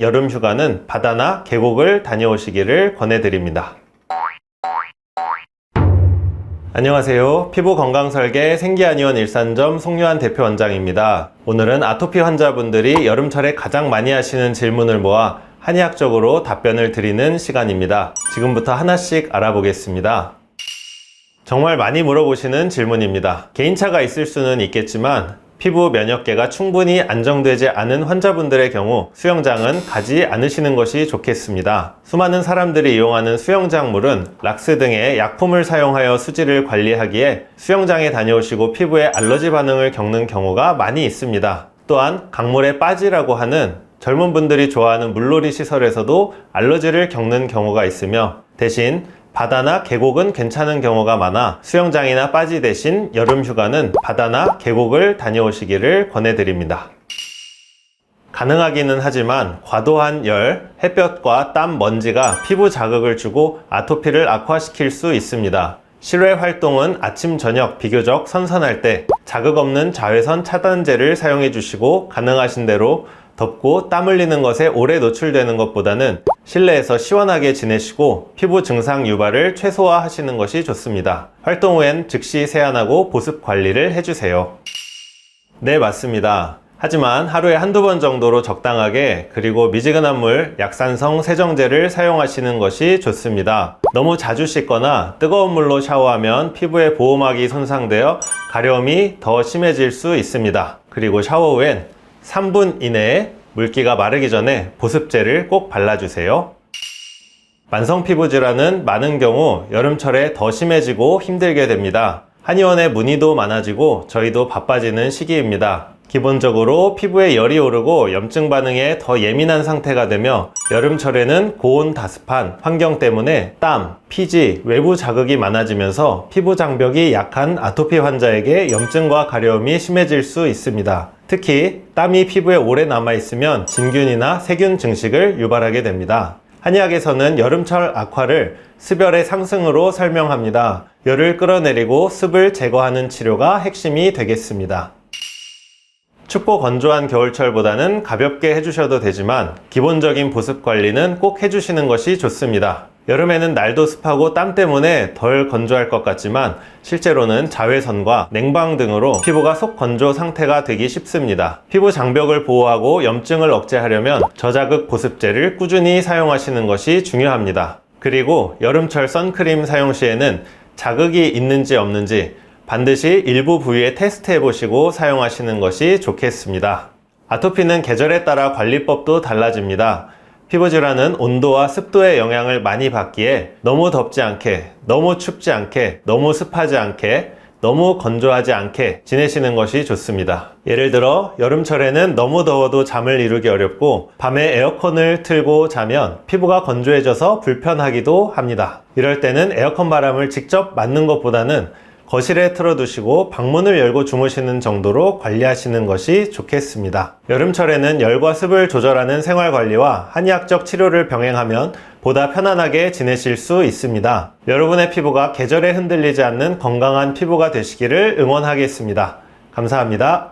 여름 휴가는 바다나 계곡을 다녀오시기를 권해드립니다. 안녕하세요. 피부 건강 설계 생기한의원 일산점 송유한 대표 원장입니다. 오늘은 아토피 환자분들이 여름철에 가장 많이 하시는 질문을 모아 한의학적으로 답변을 드리는 시간입니다. 지금부터 하나씩 알아보겠습니다. 정말 많이 물어보시는 질문입니다. 개인차가 있을 수는 있겠지만 피부 면역계가 충분히 안정되지 않은 환자분들의 경우 수영장은 가지 않으시는 것이 좋겠습니다. 수많은 사람들이 이용하는 수영장물은 락스 등의 약품을 사용하여 수질을 관리하기에 수영장에 다녀오시고 피부에 알러지 반응을 겪는 경우가 많이 있습니다. 또한 강물에 빠지라고 하는 젊은 분들이 좋아하는 물놀이 시설에서도 알러지를 겪는 경우가 있으며 대신 바다나 계곡은 괜찮은 경우가 많아 수영장이나 빠지 대신 여름 휴가는 바다나 계곡을 다녀오시기를 권해드립니다. 가능하기는 하지만 과도한 열, 햇볕과 땀, 먼지가 피부 자극을 주고 아토피를 악화시킬 수 있습니다. 실외 활동은 아침, 저녁 비교적 선선할 때 자극 없는 자외선 차단제를 사용해 주시고 가능하신 대로 덥고 땀 흘리는 것에 오래 노출되는 것보다는 실내에서 시원하게 지내시고 피부 증상 유발을 최소화하시는 것이 좋습니다. 활동 후엔 즉시 세안하고 보습 관리를 해주세요. 네, 맞습니다. 하지만 하루에 한두 번 정도로 적당하게 그리고 미지근한 물, 약산성 세정제를 사용하시는 것이 좋습니다. 너무 자주 씻거나 뜨거운 물로 샤워하면 피부의 보호막이 손상되어 가려움이 더 심해질 수 있습니다. 그리고 샤워 후엔 3분 이내에 물기가 마르기 전에 보습제를 꼭 발라주세요. 만성 피부 질환은 많은 경우 여름철에 더 심해지고 힘들게 됩니다. 한의원에 문의도 많아지고 저희도 바빠지는 시기입니다. 기본적으로 피부에 열이 오르고 염증 반응에 더 예민한 상태가 되며 여름철에는 고온 다습한 환경 때문에 땀, 피지, 외부 자극이 많아지면서 피부 장벽이 약한 아토피 환자에게 염증과 가려움이 심해질 수 있습니다. 특히 땀이 피부에 오래 남아있으면 진균이나 세균 증식을 유발하게 됩니다. 한의학에서는 여름철 악화를 습열의 상승으로 설명합니다. 열을 끌어내리고 습을 제거하는 치료가 핵심이 되겠습니다. 춥고 건조한 겨울철보다는 가볍게 해주셔도 되지만 기본적인 보습 관리는 꼭 해주시는 것이 좋습니다. 여름에는 날도 습하고 땀 때문에 덜 건조할 것 같지만 실제로는 자외선과 냉방 등으로 피부가 속건조 상태가 되기 쉽습니다. 피부 장벽을 보호하고 염증을 억제하려면 저자극 보습제를 꾸준히 사용하시는 것이 중요합니다. 그리고 여름철 선크림 사용 시에는 자극이 있는지 없는지 반드시 일부 부위에 테스트해 보시고 사용하시는 것이 좋겠습니다. 아토피는 계절에 따라 관리법도 달라집니다. 피부질환은 온도와 습도의 영향을 많이 받기에 너무 덥지 않게, 너무 춥지 않게, 너무 습하지 않게, 너무 건조하지 않게 지내시는 것이 좋습니다. 예를 들어 여름철에는 너무 더워도 잠을 이루기 어렵고 밤에 에어컨을 틀고 자면 피부가 건조해져서 불편하기도 합니다. 이럴 때는 에어컨 바람을 직접 맞는 것보다는 거실에 틀어두시고 방문을 열고 주무시는 정도로 관리하시는 것이 좋겠습니다. 여름철에는 열과 습을 조절하는 생활관리와 한의학적 치료를 병행하면 보다 편안하게 지내실 수 있습니다. 여러분의 피부가 계절에 흔들리지 않는 건강한 피부가 되시기를 응원하겠습니다. 감사합니다.